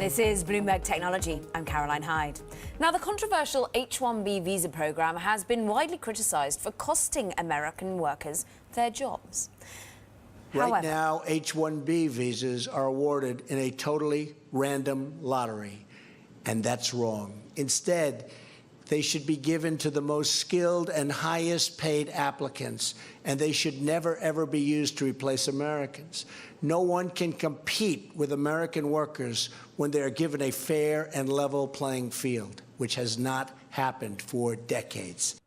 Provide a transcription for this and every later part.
This is Bloomberg Technology. I'm Caroline Hyde. Now, the controversial H-1B visa program has been widely criticised for costing American workers their jobs. Right now, H-1B visas are awarded in a totally random lottery, and that's wrong. Instead, they should be given to the most skilled and highest paid applicants, and they should never, ever be used to replace Americans. No one can compete with American workers when they are given a fair and level playing field, which has not happened for decades.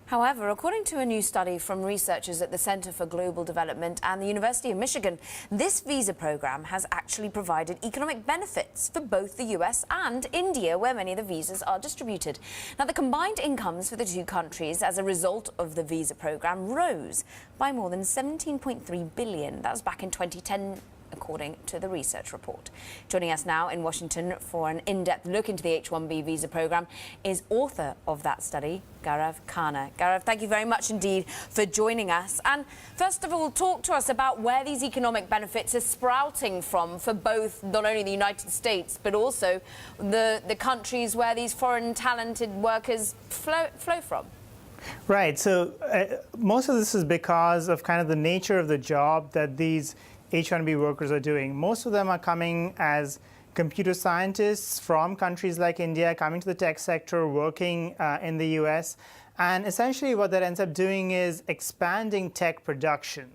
However, according to a new study from researchers at the Center for Global Development and the University of Michigan, this visa program has actually provided economic benefits for both the US and India, where many of the visas are distributed. Now, the combined incomes for the two countries as a result of the visa program rose by more than $17.3 billion. That was back in 2010. According to the research report. Joining us now in Washington for an in-depth look into the H-1B visa program is author of that study, Gaurav Khanna. Gaurav, thank you very much indeed for joining us. And first of all, talk to us about where these economic benefits are sprouting from for both not only the United States, but also the countries where these foreign talented workers flow from. Right. So most of this is because of kind of the nature of the job that these H-1B workers are doing. Most of them are coming as computer scientists from countries like India, coming to the tech sector, working in the US. And essentially what that ends up doing is expanding tech production.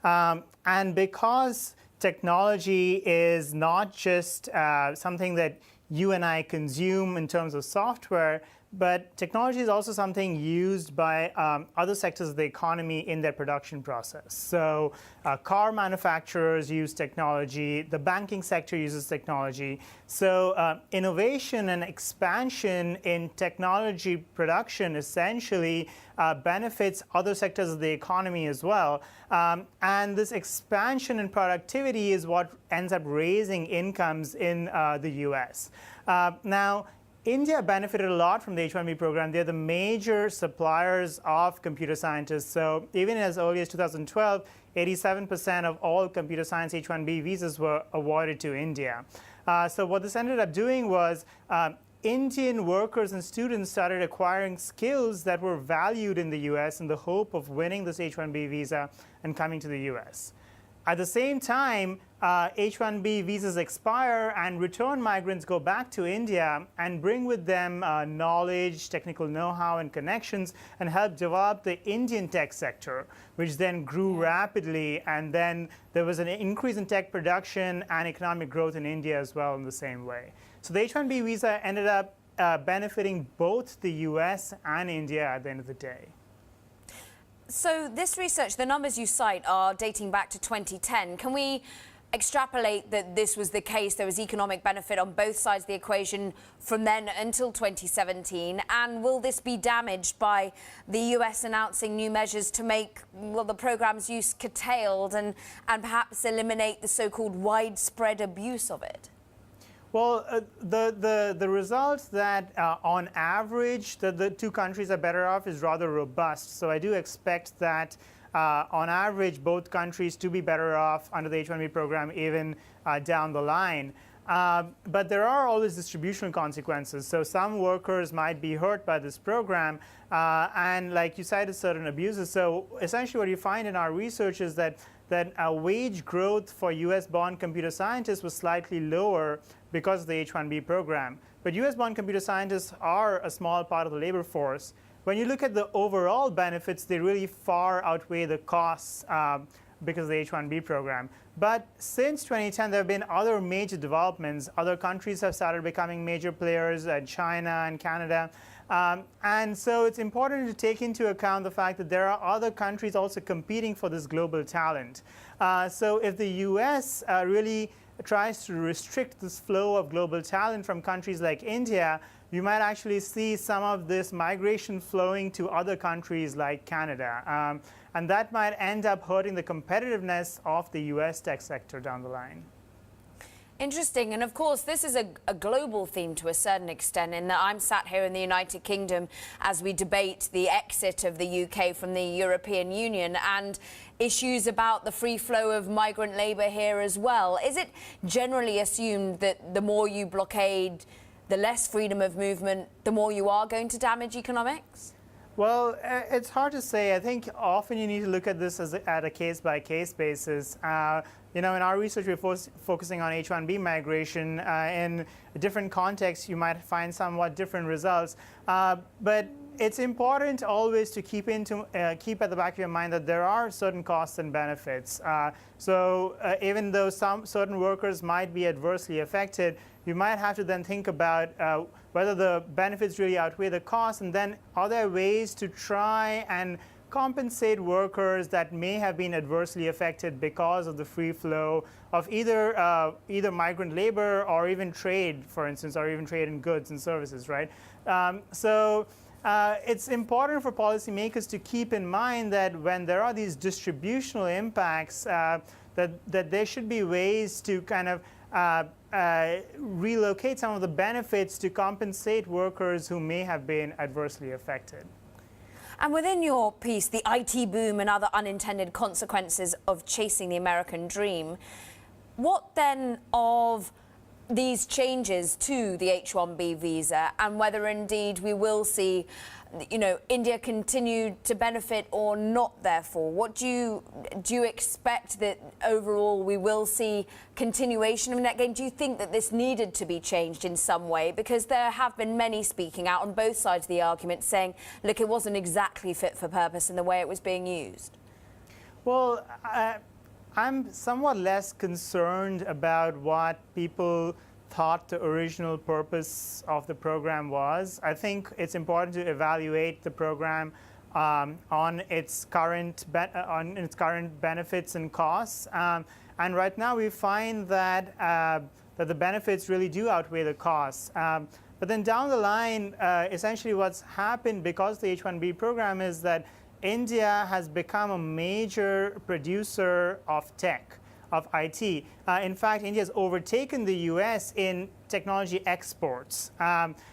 And because technology is not just something that you and I consume in terms of software, but technology is also something used by other sectors of the economy in their production process. So car manufacturers use technology, the banking sector uses technology. So innovation and expansion in technology production essentially benefits other sectors of the economy as well. And this expansion in productivity is what ends up raising incomes in the US. Now, India benefited a lot from the H-1B program. They're the major suppliers of computer scientists. So even as early as 2012, 87% of all computer science H-1B visas were awarded to India. So what this ended up doing was Indian workers and students started acquiring skills that were valued in the US in the hope of winning this H-1B visa and coming to the US. At the same time, H-1B visas expire and return migrants go back to India and bring with them knowledge, technical know-how, and connections, and help develop the Indian tech sector, which then grew rapidly. And then there was an increase in tech production and economic growth in India as well in the same way. So the H-1B visa ended up benefiting both the US and India at the end of the day. So this research, the numbers you cite are dating back to 2010. Can we extrapolate that this was the case? There was economic benefit on both sides of the equation from then until 2017. And will this be damaged by the US announcing new measures to make, well, the program's use curtailed and perhaps eliminate the so-called widespread abuse of it? Well, the results that on average the two countries are better off is rather robust. So I do expect that on average both countries to be better off under the H-1B program even down the line. But there are always distributional consequences. So some workers might be hurt by this program. And like you cited, certain abuses. So essentially what you find in our research is that wage growth for US-born computer scientists was slightly lower because of the H-1B program. But US-born computer scientists are a small part of the labor force. When you look at the overall benefits, they really far outweigh the costs because of the H-1B program. But since 2010, there have been other major developments. Other countries have started becoming major players, China and Canada. And so it's important to take into account the fact that there are other countries also competing for this global talent. So if the US really tries to restrict this flow of global talent from countries like India, you might actually see some of this migration flowing to other countries like Canada. And that might end up hurting the competitiveness of the US tech sector down the line. Interesting. And of course, this is a global theme to a certain extent, in that I'm sat here in the United Kingdom as we debate the exit of the UK from the European Union and issues about the free flow of migrant labour here as well. Is it generally assumed that the more you blockade, the less freedom of movement, the more you are going to damage economics? Well, it's hard to say. I think often you need to look at this at a case-by-case basis. In our research, we're focusing on H-1B migration. In different contexts, you might find somewhat different results. But it's important always to keep at the back of your mind that there are certain costs and benefits. Even though some certain workers might be adversely affected, you might have to then think about whether the benefits really outweigh the costs, and then are there ways to try and compensate workers that may have been adversely affected because of the free flow of either migrant labor or even trade, for instance, or even trade in goods and services, right? It's important for policymakers to keep in mind that when there are these distributional impacts, that there should be ways to kind of relocate some of the benefits to compensate workers who may have been adversely affected. And within your piece, the IT boom and other unintended consequences of chasing the American dream, what then of these changes to the H-1B visa, and whether indeed we will see, India continue to benefit or not, therefore? What do you expect that overall we will see continuation of net gain? Do you think that this needed to be changed in some way? Because there have been many speaking out on both sides of the argument saying, look, it wasn't exactly fit for purpose in the way it was being used. Well, I'm somewhat less concerned about what people thought the original purpose of the program was. I think it's important to evaluate the program on its current benefits and costs. And right now we find that that the benefits really do outweigh the costs. But then down the line, essentially what's happened because of the H-1B program is that India has become a major producer of tech, of IT. In fact, India has overtaken the US in technology exports.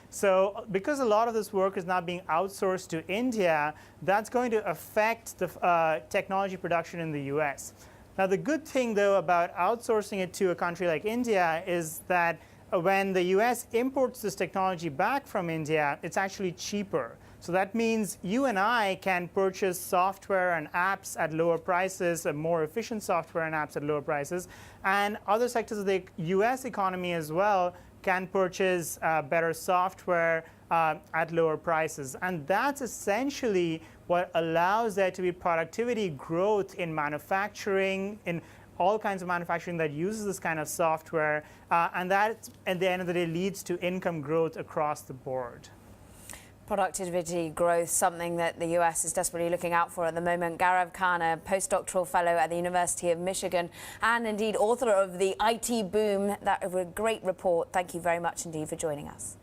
So because a lot of this work is now being outsourced to India, that's going to affect the technology production in the US. Now, the good thing, though, about outsourcing it to a country like India is that when the US imports this technology back from India, it's actually cheaper. So that means you and I can purchase software and apps at lower prices, more efficient software and apps at lower prices, and other sectors of the US economy as well can purchase better software at lower prices. And that's essentially what allows there to be productivity growth in manufacturing, in all kinds of manufacturing that uses this kind of software, and that, at the end of the day, leads to income growth across the board. Productivity growth, something that the US is desperately looking out for at the moment. Gaurav Khanna, postdoctoral fellow at the University of Michigan, and indeed author of the IT Boom. That was a great report. Thank you very much indeed for joining us.